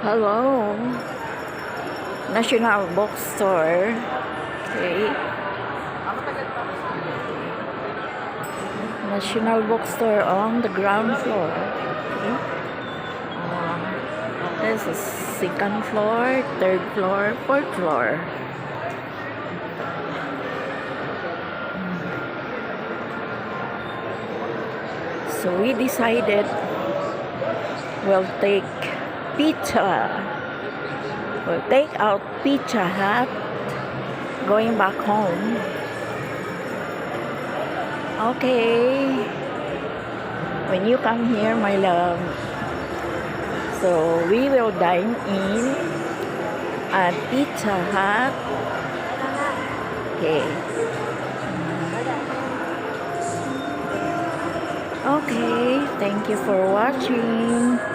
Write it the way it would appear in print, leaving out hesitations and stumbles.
Hello, National Bookstore. Okay. National Bookstore on the ground floor. Okay. This is second floor, third floor, fourth floor. So we decided we'll take pizza. We'll take out Pizza Hut going back home. Okay. When you come here, my love. So we will dine in at Pizza Hut. Okay. Okay. Thank you for watching.